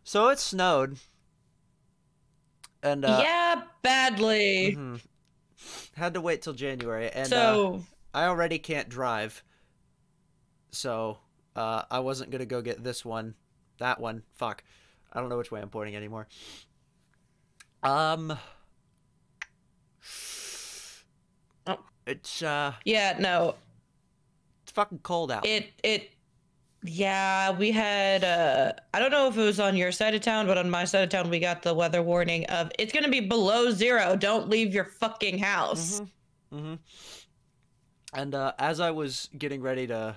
So it snowed, and Yeah, badly. mhm, had to wait till January, and So, I already can't drive, so I wasn't gonna go get this one, that one. Fuck, I don't know which way I'm pointing anymore. Um, oh, it's yeah, no. it's fucking cold out. Yeah, we had, I don't know if it was on your side of town, but on my side of town, we got the weather warning of it's going to be below 0. Don't leave your fucking house. Mhm, mhm. And as I was getting ready to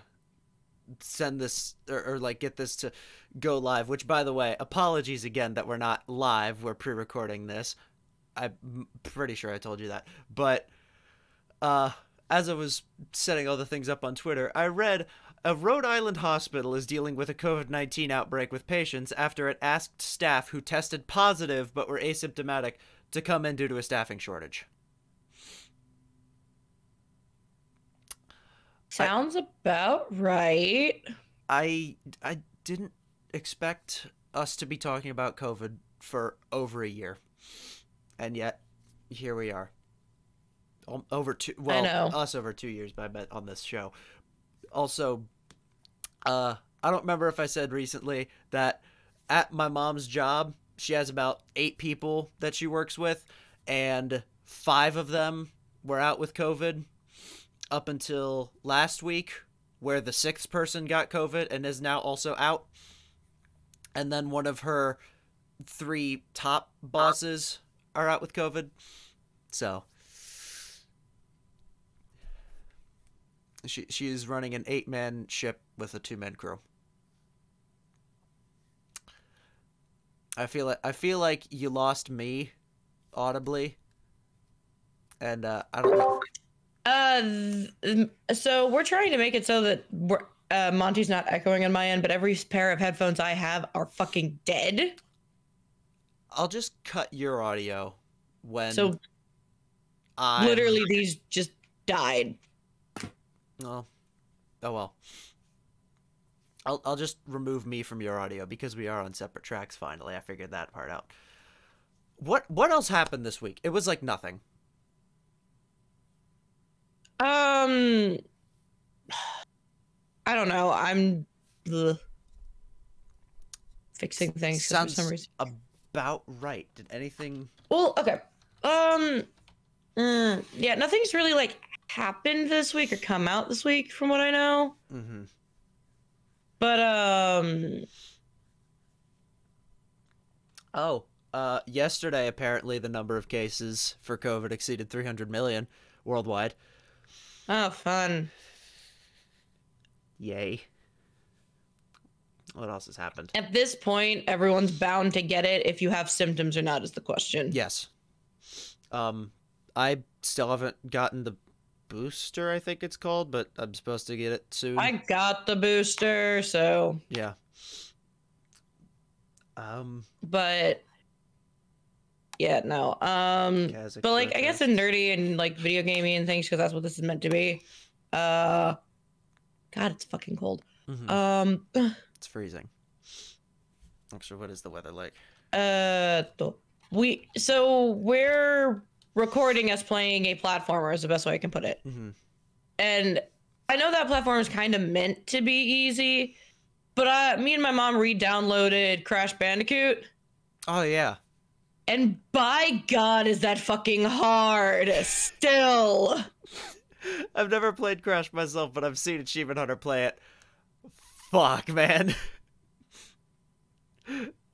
send this or like get this to go live, which by the way, apologies again that we're not live, we're pre-recording this. I'm pretty sure I told you that. But uh as I was setting all the things up on Twitter, I read a Rhode Island hospital is dealing with a COVID-19 outbreak with patients after it asked staff who tested positive but were asymptomatic to come in due to a staffing shortage. I Sounds about right. I didn't expect us to be talking about COVID for over a year, and yet here we are. Over two, I well, know. us over 2 years, but I bet on this show. Also, I don't remember if I said recently that at my mom's job, she has about 8 people that she works with, and 5 of them were out with COVID up until last week, where the sixth person got COVID and is now also out. And then one of her 3 top bosses are out with COVID. So she is running an 8-man ship with a 2-man crew. I feel like you lost me audibly, and I don't know. So we're trying to make it so that Monty's not echoing on my end, but every pair of headphones I have are fucking dead. I'll just cut your audio when So I'm. literally, these just died. Oh, oh well. I'll just remove me from your audio because we are on separate tracks. Finally, I figured that part out. What else happened this week? It was like nothing. Um, I don't know. I'm fixing things because for some Sounds reason. about right. Did anything? Well, okay. Um, yeah, nothing's really like happened this week or come out this week from what I know. Mm-hmm. But Oh, yesterday apparently the number of cases for COVID exceeded 300 million worldwide. oh, fun. Yay! What else has happened? At this point, everyone's bound to get it. If you have symptoms or not is the question. Yes. I still haven't gotten the booster, I think it's called, but I'm supposed to get it soon. I got the booster, so Yeah. but yeah, no. But like I guess in nerdy and like video gaming and things because that's what this is meant to be. God, it's fucking cold. Mm-hmm. It's freezing. Actually, what is the weather like? We're recording us playing a platformer is the best way I can put it. Mm-hmm. And I know that platform is kind of meant to be easy, but me and my mom re-downloaded Crash Bandicoot. Oh yeah. And by God, is that fucking hard still. I've never played Crash myself, but I've seen Achievement Hunter play it. Fuck, man.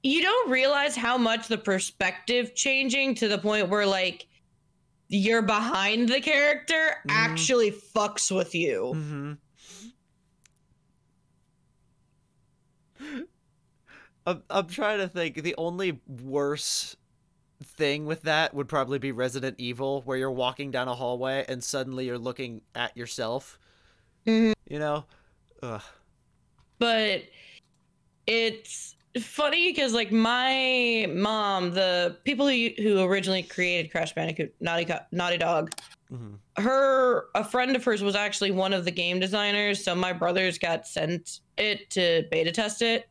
You don't realize how much the perspective changing to the point where like you're behind the character actually fucks with you. Mm-hmm. I'm trying to think. The only worse thing with that would probably be Resident Evil, where you're walking down a hallway and suddenly you're looking at yourself. Mhm. You know? Ugh. But it's funny because like my mom, the people who originally created Crash Bandicoot, Naughty Dog, Mm-hmm. a friend of hers was actually one of the game designers. So my brothers got sent it to beta test it.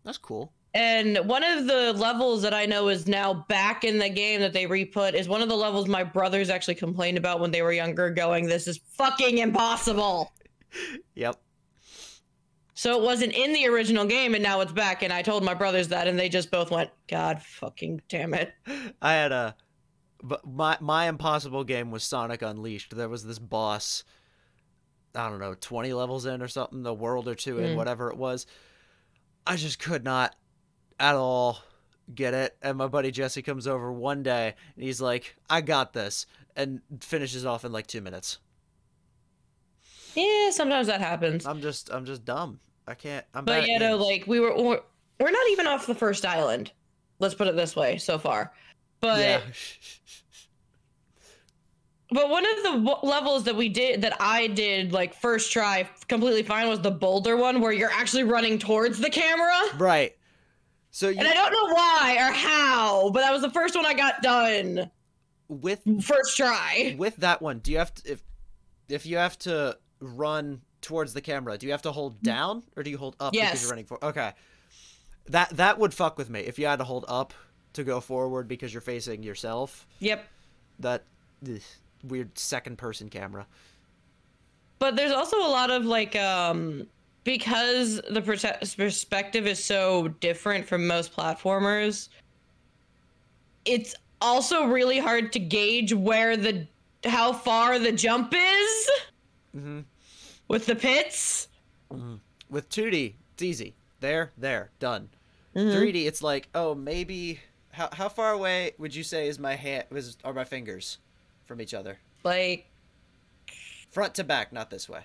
That's cool. And one of the levels that I know is now back in the game that they re-put is one of the levels my brothers actually complained about when they were younger, going, "This is fucking impossible." Yep. So it wasn't in the original game, and now it's back, and I told my brothers that, and they just both went, "God fucking damn it." I had but my impossible game was Sonic Unleashed. There was this boss, I don't know, 20 levels in or something, a world or two in, whatever it was. I just could not at all get it. And my buddy Jesse comes over one day and he's like, "I got this," and finishes off in like 2 minutes. Yeah, sometimes that happens. I'm just dumb. I can't. But yeah, no, like we're not even off the first island. Let's put it this way so far. But yeah. But one of the levels that I did like first try completely fine was the boulder one, where you're actually running towards the camera. Right. So and I don't know why or how, but that was the first one I got done with first try. With that one, do you have to if you have to run towards the camera, do you have to hold down or do you hold up because you're running forward? Okay. That would fuck with me if you had to hold up to go forward because you're facing yourself. Yep. That weird second person camera. But there's also a lot of like because the perspective is so different from most platformers, it's also really hard to gauge how far the jump is. With the pits. With 2D, it's easy. There, done. 3D, it's like, oh, maybe how far away would you say is are my fingers from each other? Like front to back, not this way.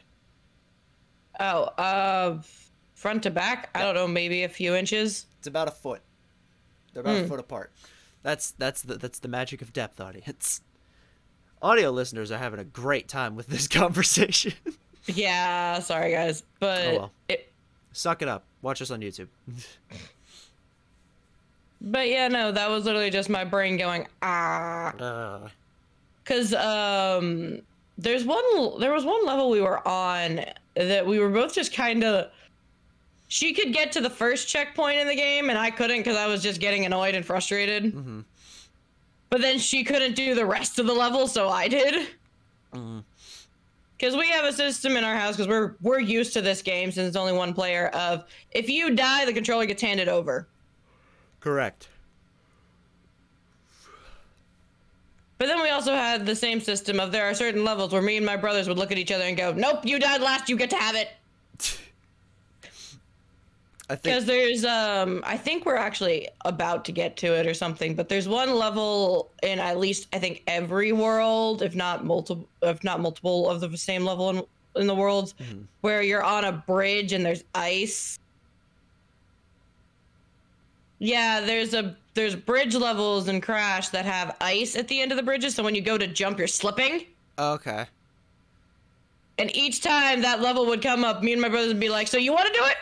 Oh, front to back? I don't know, maybe a few inches. It's about a foot. They're about a foot apart. That's the magic of depth, audience. Audio listeners are having a great time with this conversation. Yeah, sorry guys, but suck it up. Watch us on YouTube. But yeah, no, that was literally just my brain going because there was one level we were on that we were both just kind of. She could get to the first checkpoint in the game, and I couldn't because I was just getting annoyed and frustrated. But then she couldn't do the rest of the level, so I did. Because we have a system in our house, because we're used to this game since it's only one player, of if you die, the controller gets handed over. Correct. But then we also had the same system of there are certain levels where me and my brothers would look at each other and go, "Nope, you died last, you get to have it." Because there's I think we're actually about to get to it or something, but there's one level in at least I think every world, if not multiple of the same level in the world, where you're on a bridge and there's ice. Yeah, there's bridge levels in Crash that have ice at the end of the bridges, so when you go to jump, you're slipping. Okay. And each time that level would come up, me and my brothers would be like, "So you want to do it?"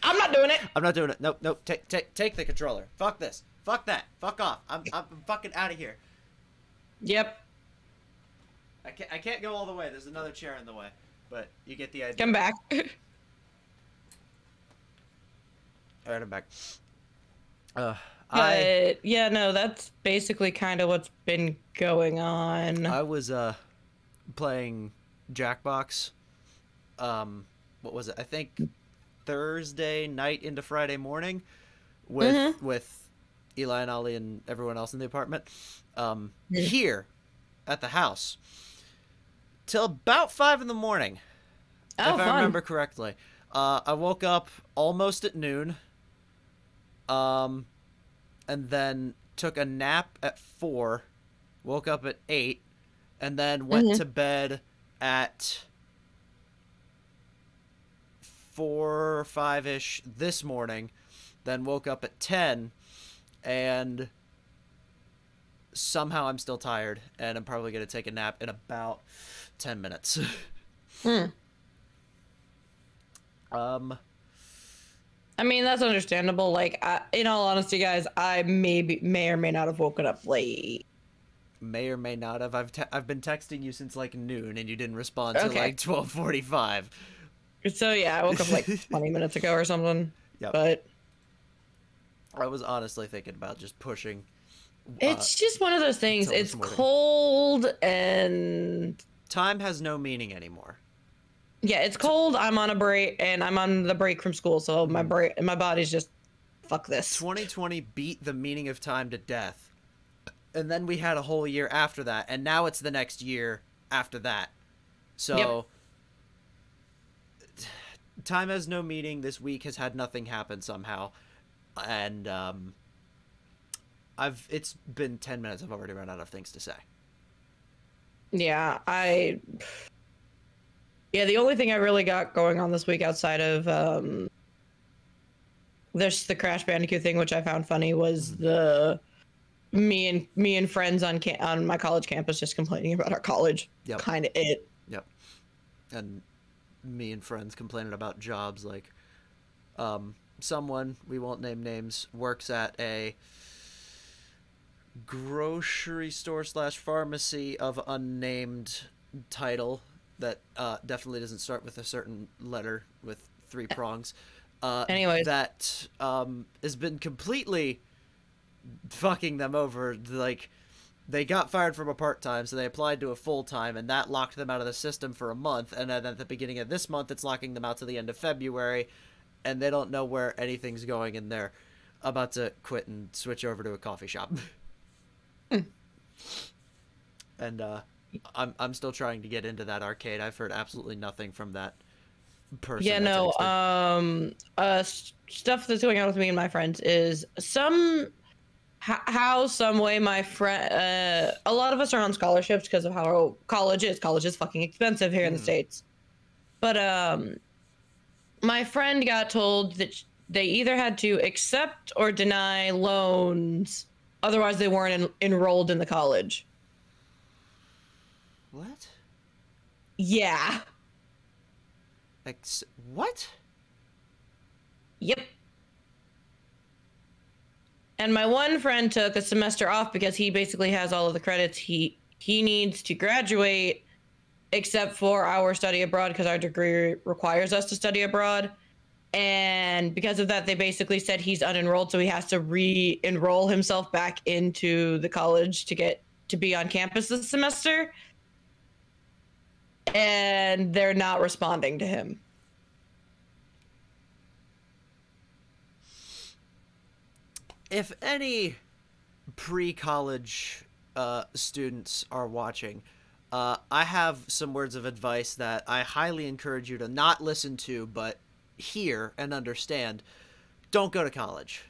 "I'm not doing it." I'm not doing it. Nope. Take the controller. Fuck this. Fuck that. Fuck off. I'm fucking out of here. Yep. I can't go all the way. There's another chair in the way, but you get the idea. Come back. All right, I'm back. Yeah, no, that's basically kind of what's been going on. I was playing Jackbox. What was it? I think Thursday night into Friday morning with Eli and Ollie and everyone else in the apartment. Here at the house till about 5 in the morning. Oh, if I remember correctly. I woke up almost at noon. And then took a nap at 4, woke up at 8, and then went to bed at 4 or 5-ish this morning, then woke up at 10, and somehow I'm still tired, and I'm probably going to take a nap in about 10 minutes. I mean, that's understandable. Like, in all honesty, guys, I may or may not have woken up late. May or may not have. I've been texting you since like noon, and you didn't respond till like 12:45. So yeah, I woke up like 20 minutes ago or something. Yep. But I was honestly thinking about just pushing. It's just one of those things. It's cold and time has no meaning anymore. Yeah, it's cold. I'm on a break, and I'm on the break from school, so my body's just fuck this. 2020 beat the meaning of time to death, and then we had a whole year after that, and now it's the next year after that. So time has no meaning. This week has had nothing happen somehow, and it's been 10 minutes. I've already run out of things to say. Yeah, the only thing I really got going on this week outside of there's the Crash Bandicoot thing, which I found funny, was the me and friends on my college campus just complaining about our college. Yep. Kind of it. Yep. And me and friends complaining about jobs, like someone, we won't name names, works at a grocery store / pharmacy of unnamed title that definitely doesn't start with a certain letter with 3 prongs. Anyways, that has been completely fucking them over. Like, they got fired from a part-time, so they applied to a full-time, and that locked them out of the system for a month. And then at the beginning of this month, it's locking them out to the end of February, and they don't know where anything's going, and they're about to quit and switch over to a coffee shop. And I'm still trying to get into that arcade. I've heard absolutely nothing from that person. Yeah, no. Stuff that's going on with me and my friends is some way my friend. A lot of us are on scholarships because of how college is. College is fucking expensive here in the States. But my friend got told that they either had to accept or deny loans, otherwise they weren't enrolled in the college. What? Yeah. What? Yep. And my one friend took a semester off because he basically has all of the credits he needs to graduate, except for our study abroad, because our degree requires us to study abroad. And because of that, they basically said he's unenrolled, so he has to re-enroll himself back into the college to get to be on campus this semester. And they're not responding to him. If any pre-college students are watching, I have some words of advice that I highly encourage you to not listen to, but hear and understand. Don't go to college.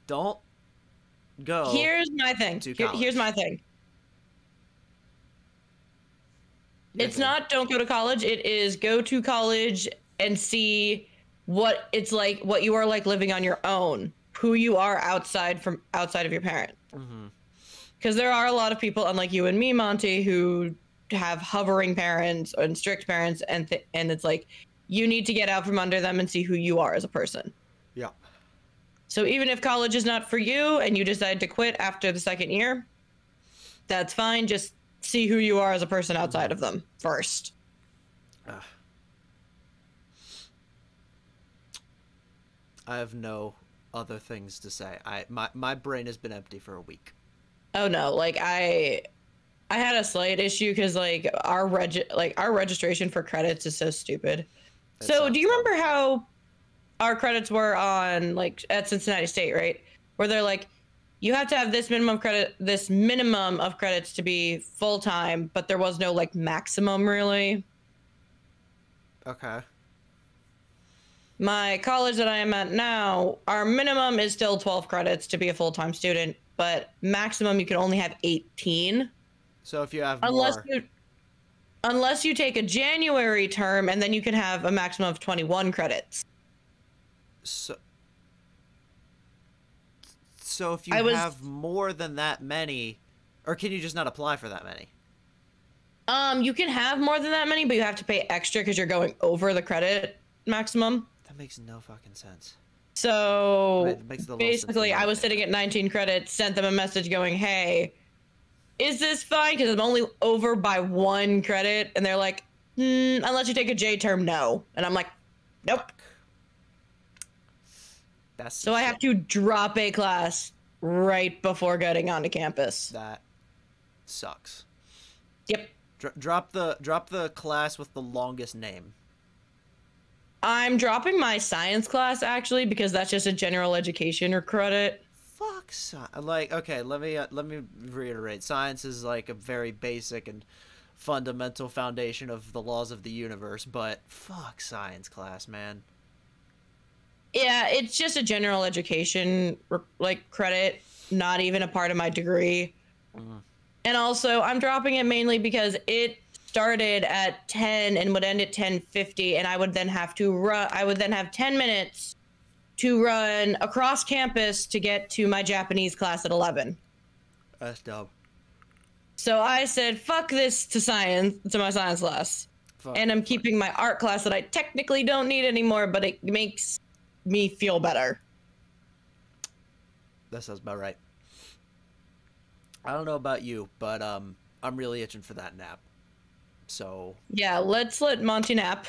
Don't go. Here's my thing. Here's my thing. It's not don't go to college. It is go to college and see what it's like, what you are like living on your own, who you are outside of your parent. Because there are a lot of people, unlike you and me, Monty, who have hovering parents and strict parents, and it's like you need to get out from under them and see who you are as a person. Yeah. So even if college is not for you and you decide to quit after the second year, that's fine. Just see who you are as a person outside of them first. I have no other things to say. My brain has been empty for a week. Oh no, like I had a slight issue because like our registration for credits is so stupid. So do you remember how our credits were on like at Cincinnati State, right? Where they're like, you have to have this minimum of credits to be full time, but there was no like maximum really. Okay. My college that I am at now, our minimum is still 12 credits to be a full-time student, but maximum you can only have 18. So if you have unless you take a January term, and then you can have a maximum of 21 credits. So if you have more than that many, or can you just not apply for that many? You can have more than that many, but you have to pay extra because you're going over the credit maximum. That makes no fucking sense. So basically, I was sitting at 19 credits, sent them a message going, hey, is this fine? Because I'm only over by 1 credit. And they're like, unless you take a J term, no. And I'm like, nope. So I have to drop a class right before getting onto campus. That sucks. Yep. Drop the class with the longest name. I'm dropping my science class actually because that's just a general education credit. Fuck like, okay, let me reiterate. Science is like a very basic and fundamental foundation of the laws of the universe, but fuck science class, man. Yeah, it's just a general education like credit, not even a part of my degree. And also, I'm dropping it mainly because it started at 10 and would end at 10:50, and I would then have to run. I would then have 10 minutes to run across campus to get to my Japanese class at 11. That's dope. So I said, "Fuck this" to my science class, and I'm keeping my art class that I technically don't need anymore, but it makes me feel better. That sounds about right. I don't know about you, but I'm really itching for that nap. So yeah, let's let Monty nap.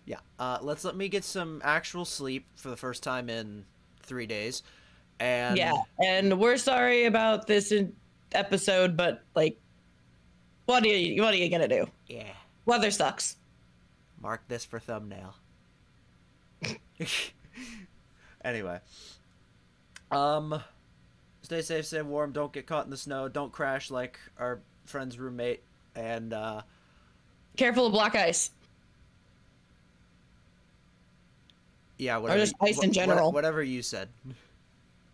Yeah, let me get some actual sleep for the first time in 3 days. And yeah, and we're sorry about this episode, but like, what are you gonna do? Yeah, weather sucks. Mark this for thumbnail. Anyway, stay safe, stay warm, don't get caught in the snow, don't crash like our friend's roommate, and careful of black ice. Yeah, whatever, or just ice in general. Whatever you said.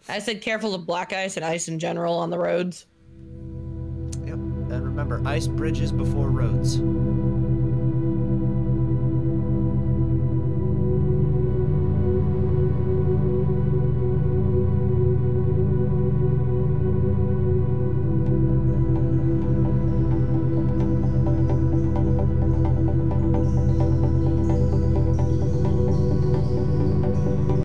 I said careful of black ice and ice in general on the roads. Yep, and remember, ice bridges before roads.